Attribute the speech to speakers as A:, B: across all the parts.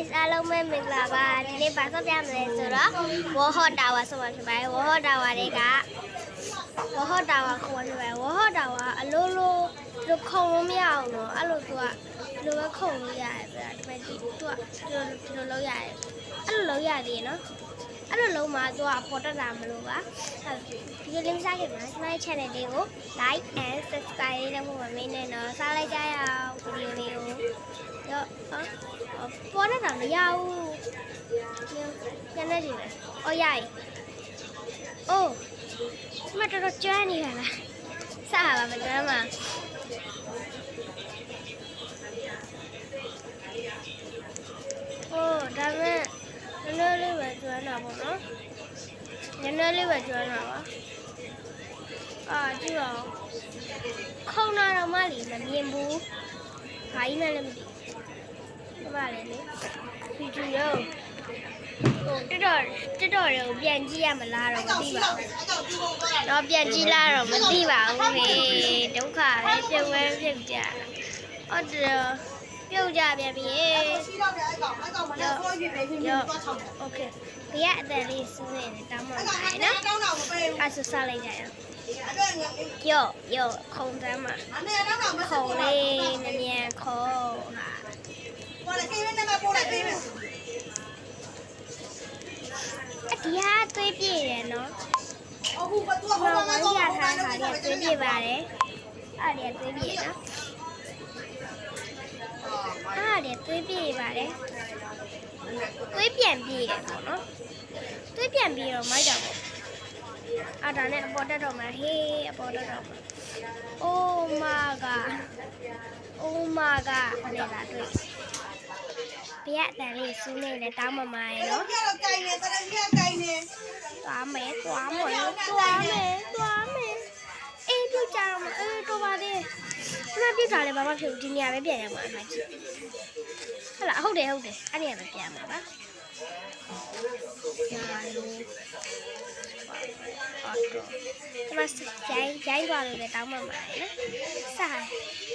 A: guys အားလုံးပဲမင်္ဂလာပါဒီနေ့ဘာဆက်ပြမလဲဆိုတော့ World Hot Tower ဆိုမှဖြစ်ပါတယ် World Hot Tower တွေက World Hot Tower ခေါ်နေပါတယ် World Hot Tower အလိုလိုခုံလို့မရအောင်တော့အဲ့လိုသူကလိုပဲခုံလို့ရတယ်ဗျာဒီမဲ့သူကဒီလိုလုပ်ရတယ်အဲ့လိုလုပ်ရသေးနော်အဲ့လိုလုံးမှာသူကအပေါ်တက်တာမလို့ပါဒီလိုလေးစားခဲ့ပါကျွန်မ channel လေးကို like and subscribe လုပ်ဖို့မမေ့နဲ့နော်စားလိုက်ကြရအောင်ဗီဒီယိုလေးကိုရောပေါ်တက်တာမရဘူးညနေကြီးပဲအော်ရည်အိုးမတော်ကျွမ်းနေတာလားစားပါမကျွမ်းမှာအိုးဒါမဲ့နည်းနည်းလေးပဲကျွမ်းတာပေါ့နော်နည်းနည်းလေးပဲကျွမ်းတာပါကြည့်အောင်ခုံနာတော့မှလေမမြင်ဘူးဘာကြီးမှလည်းမသိဘူးဘာလဲလေဗီဒီယိုဟိုတက်တော့ကိုပြန်ကြည့်ရမလားတော့မသိပါဘူးတော့ပြန်ကြည့်လာတော့မသိပါဘူးလေဒုက္ခပဲပြုတ်ကြဟုတ်တယ်ပြုတ်ကြပြန်ပြီโอเคဘေးကအတန်လေးစူးနေတယ်တောင်းမှပါတယ်နော်အဆူစားလိုက်ကြရအောင်ယောခုံတမ်းမှာခုံလေးနည်းနည်းခုံဟာဒီဟာသွေးပြည့်တယ်နော်ဟုတ်ကဲ့ရထားတာလေးသွေးပြည့်ပါတယ်အဲ့ဒီသွေးပြည့်နော်အဲ့ဒီသွေးပြည့်ပါတယ်သွေးပြန်ပြည့်တယ်ပေါ့နော်သွေးပြန်ပြည့်တော့မိုက်တာပေါ့အဲ့ဒါနဲ့အပေါ်တက်တော့မှာဟေးအပေါ်တက်တော့မှာ Oh my god ဘာလဲလားတွေ့ပြက်တယ်လေးစူးနေတယ်တောင်းမမရဲ့နော်သွားမယ်အေးပြုတ်ကြတော့မအေးတော့ပါသေးခဏပြုတ်တာလည်းဘာမှဖြစ်ဘူးဒီနေရာပဲပြန်ရမှာအမှကြည့်ဟုတ်လားဟုတ်တယ်အဲ့ဒီကပဲပြန်မှာပါညာလို့ဒီမှာရိုင်းသွားလို့လည်းတောင်းမှမှာနော်စာ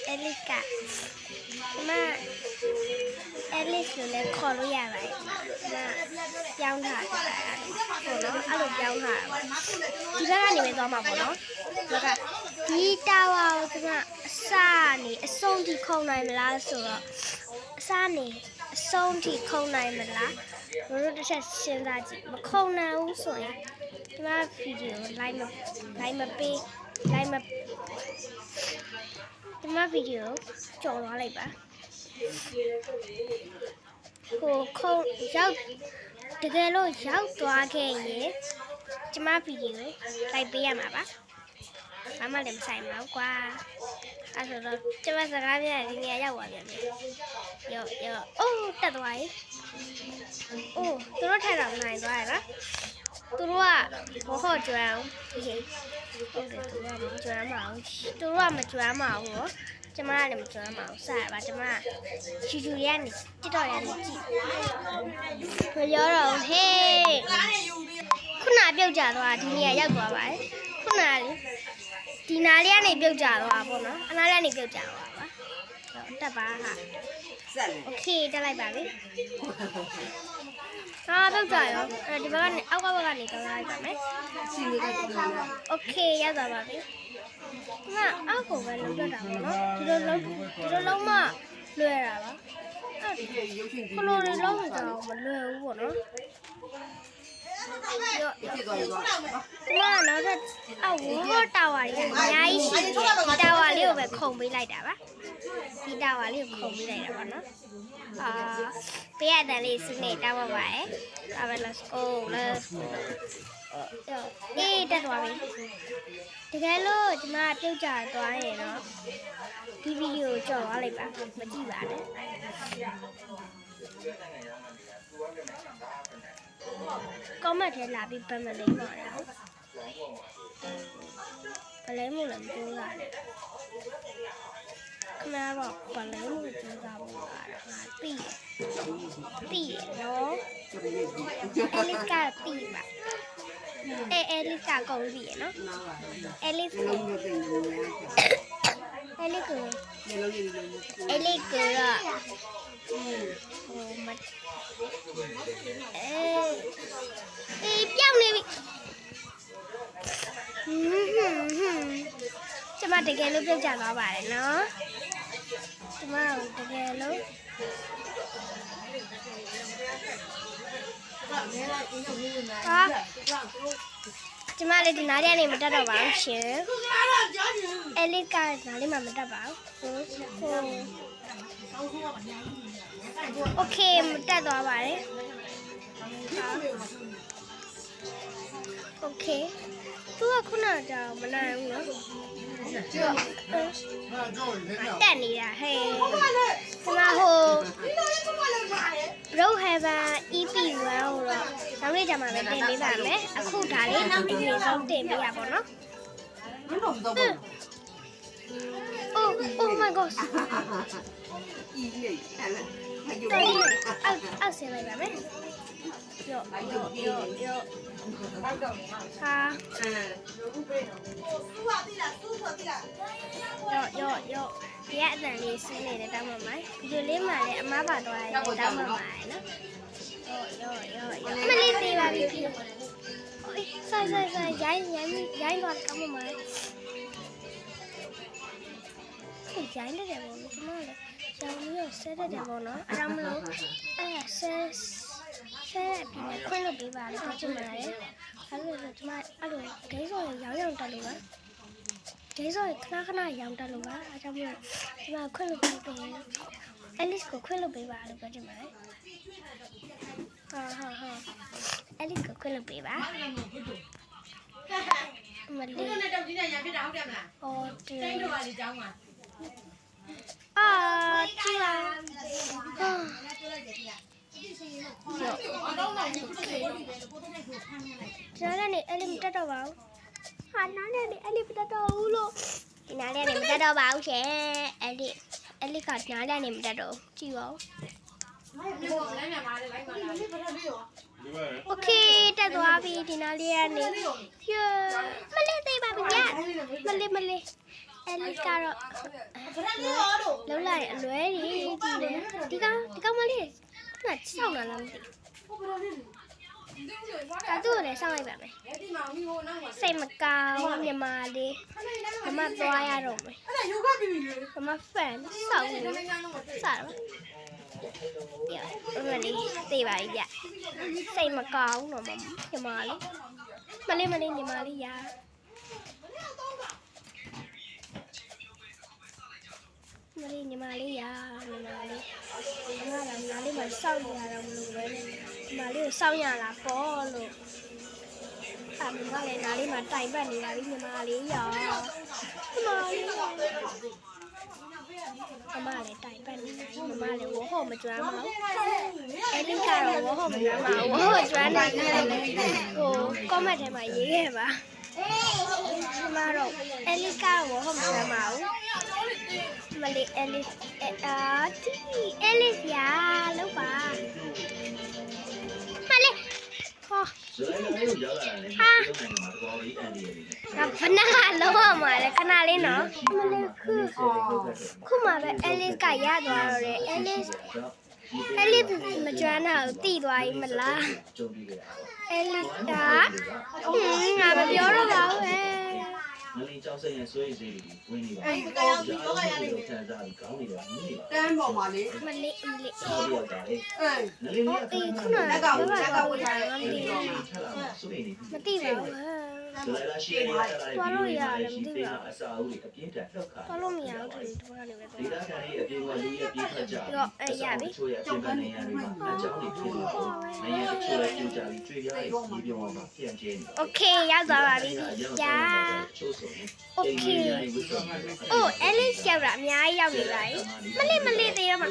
A: အဲလစ်ကဒီမှာအဲလစ်လို့လည်းခေါ်လို့ရပါတယ်ဒီမှာပြောင်းထားတာပေါ့နော်အဲ့လိုပြောင်းထားတာဒီဘက်ကနေပဲသွားမှာပေါ့နော်ဒီတာဝါကိုဒီမှာအစနေအဆုံးထိခုံနိုင်မလားဆိုတော့အစနေအဆုံးထိခုံနိုင်မလားတို့တစ်ချက်စဉ်းစားကြည့်မခုံနိုင်ဘူးဆိုရင်ဒီမှာဗီဒီယိုလိုက်မပေးဒီမှာဗီဒီယိုကြော်သွားလိုက်ပါဟိုခုံရောက်တကယ်လို့ရောက်သွားခဲ့ရင်ဒီမှာဗီဒီယိုလိုက်ပေးရမှာပါဘာမှလည်းမဆိုင်ပါဘူးကွာအဲ့ဆိုတော့ကျမစကားပြောရင်ဒီနေရာရောက်သွားပြန်ပြီရောအိုးတက်သွားပြီအိုးသူတို့ထိုင်တော့နိုင်သွားရလားသူတို့ကမဟုတ်ကြွမ်းဟုတ်တယ်သူတို့ကမကြွမ်းမအောင်နော်ကျမကလည်းမကြွမ်းမအောင်စရပါကျမချူရနေတစ်တော်ရနေကြည့်မရောတော့ဟေးခုနပြုတ်ကြသွားဒီနေရာရောက်သွားပါတယ်ခုနလေဒီနာလေးကနေပြုတ်ကြသွားပေါ့နော်အနားလေးကနေပြုတ်ကြသွားပါတက်ပါဟာโอเคတက်လိုက်ပါပြီပြုတ်ကြရောဒီဘက်ကနေအောက်ကဘက်ကနေကောင်းလိုက်ပါမယ်โอเคရသွားပါပြီအောက်ကိုပဲလုံးတက်တာပေါ့နော်ဒီလိုလုံးမလွယ်တာပါခလိုလေးလုံးကြအောင်မလွယ်ဘူးပေါ့နော်ဒီမှာနောက်ထပ်ဝေါ်တာဝါကြီးအများကြီးရှိတယ်တာဝါလေးကိုပဲခုံပေးလိုက်တာပါဒီတာဝါလေးကိုခုံပေးလိုက်တာပါနော်ပေးရတဲ့လေးစနေတောက်ပါပါရဲ့ဒါပဲ let's go အေးတက်သွားပြီတကယ်လို့ဒီမှာပြုတ်ကျသွားရင်တော့ဒီဗီဒီယိုကိုကြော်သွားလိုက်ပါမကြည့်ပါနဲ့comment ထဲလာပြီးပတ်မလိမ့်ပါတော့ဘလဲမို့လဲမပြောရနဲ့ခဏတော့ဘလဲမို့ပြောတာပေါ့ငါသိရနော်အဲလစ်ကသိပါအဲလစ်ကကုန်ပြီရနော်အဲလစ်ကဟိုမ ပြောင်းနေပြီကျမတကယ်လို့ပြုတ်ကျသွားပါတယ်နော်ကျမတကယ်လို့ဟာကျမလည်းဒီနားရနေမတက်တော့ပါဘူးရှင်အဲလစ်ကနားလေးမှမတက်ပါဘူးโอเคမတက်သွားပါတယ်โอเคသူကခုနကတော့မနိုင်ဘူးနော်တက်နေတာဟဲ့ကျမဟို Bro Heaven EP1 ကိုတော့နောက်နေ့ကျမှပဲတင်ပေးပါမယ်အခုဒါလေးအရင်ဆုံးတင်ပေးရပါတော့Oh my god အောက်ဆင်းလိုက်ပါမယ်ယောဟာယောဒီကအတန်လေးဆင်းနေတဲ့တောင်းမှမိုင်းဒီလိုလေးမှလည်းအမားပါသွားတယ်တောင်းမှမိုင်းနော်မလေးသေးပါပြီဆိုင်ရိုင်းတော့တောင်းမှမိုင်းရိုင်းတယ်ပေါ့ကျွန်တော်လည်းကျောင်းလေးကိုဆက်တယ်ပေါ့နော်အဲ့ဒါမလို့ဆက်ပြီးခွင့်လုပ်ပေးပါလို့ပြောချင်ပါတယ်အဲ့လိုဆိုကျွန်မအဲ့လိုဂိမ်းစော်ရောင်းတက်လို့ပါဂိမ်းစော်ခဏရောင်းတက်လို့ပါအဲ့ကြောင့်မို့ကျွန်မခွင့်လုပ်ပေးတယ်Alice ကိုခွင့်လုပ်ပေးပါလို့ပြောချင်ပါတယ်ဟာAlice ကိုခွင့်လုပ်ပေးပါမလေးနဲ့တောက်ကြီးနဲ့ရံဖြစ်တာဟုတ်တယ်မလားဟုတ်တယ်စိတ်တော်ပါလေကျောင်းမှာကြည့်ပါကျွန်တော်လည်းအဲ့လိုမတက်တော့ပါဘူးဟာနားလည်းအဲ့လိုမတက်တော့ဘူးလို့ဒီနားလည်းမတက်တော့ပါဘူးရှင်အဲ့လိုကနားလည်းမတက်တော့ကြည့်ပါဦးโอเคတက်သွားပြီဒီနားလေးကနေမလေးသေးပါဘူးညမလေးအဲ့လိုကတော့လုံးလိုက်အလွဲကြီးဒီကောင်မလေးကစောင့်လာလားမသိဒါသူ့ကိုလည်းစောင့်လိုက်ပါမယ်စိတ်မကောင်းညီမလေးမမသွားရတော့မယ်မမဖန်စောင့်နေစားတော့မလေးသိပါပြီဗျစိတ်မကောင်းတော့ညီမလေးညီမလေးရာညီမလေးရာမစောင့်ရတော့မလို့ပဲညီမလေးကိုစောင့်ရတာပေါ့လို့အမကလည်းနားလေးမှာတိုင်ပတ်နေပါပြီညီမလေးရာအမလည်းတိုင်ပတ်နေတယ်မမလည်းဝဟုတ်မကျွမ်းပါဘူးအဲ့ဒီကတော့ဝဟုတ်မကျွမ်းပါဘူးဝဟုတ်ကျွမ်းနေတယ်ဟို comment ထဲမှာရေးခဲ့ပါမတော့အဲ့ဒီကတော့ဝဟုတ်မကျွမ်းပါဘူးမလေး Alice ရာလောက်ပါမလေးဟောဘနကလောမှာလေခဏလေးနော်မလေးခုမှပဲ Alice ကရသွားတော့တယ် Alice မကျွမ်းတော့တိသွားပြီမလား Alice ကငါမပြောတော့ပါဘူးမလင်းကြောက်စိတ်နဲ့ဆွေးစေးပြီးဝင်နေပါအဲ့ဒီကောင်ပြီးတော့ရနေတယ်ဆန်စားပြီးကောင်းနေတယ်မြည်နေပါတန်းပေါ်မှာလေမလေးဟုတ်တယ်နလင်းလေးခုနကကောက်ဝင်ထားတယ်မသိပါဘူးဆိုလိုက်လာရှိနေတာလည်းဒီလိုရတယ်မသိပါဘူးအစာအုပ်တွေအပြင်းထန်လောက်ခါတော့လို့မရဘူးဒီတော့လည်းပဲဒေတာခံလေးအပြင်းကလေးအပြင်းဖတ်ကြတော့ရပြီချိုးရပြင်ပနေရတွေမှာအကြောင်းတွေဖြစ်နေတော့နေရချိုးရပြူကြပြီးတွေ့ရတဲ့ဒီပြောင်းမှာပြန်ကျင်းနေโอเคရောက်သွားပါပြီကြာโอเคအိုး Alice ရောက်တာအများကြီးရောက်နေပါပြီမလေးသေးရမှာ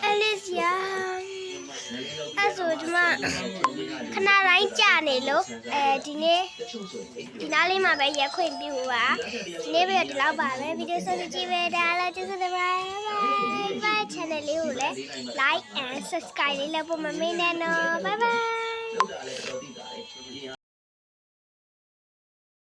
A: Alice ရအဲ့ဆိုဒီမှာခဏတိုင်းကြာနေလို့ဒီနေ့ဒီနားလေးမှာပဲရက်ခွင့်ပြုပါဒီနေ့ပဲဒီလောက်ပါပဲဗီဒီယိုဆက်ကြည့်ပဲဒါလည်းကျေးဇူးတင်ပါတယ်ဘိုင် channel လေးကိုလည်း like and subscribe လေးလုပ်ဖို့မမေ့နဲ့နော် bye bye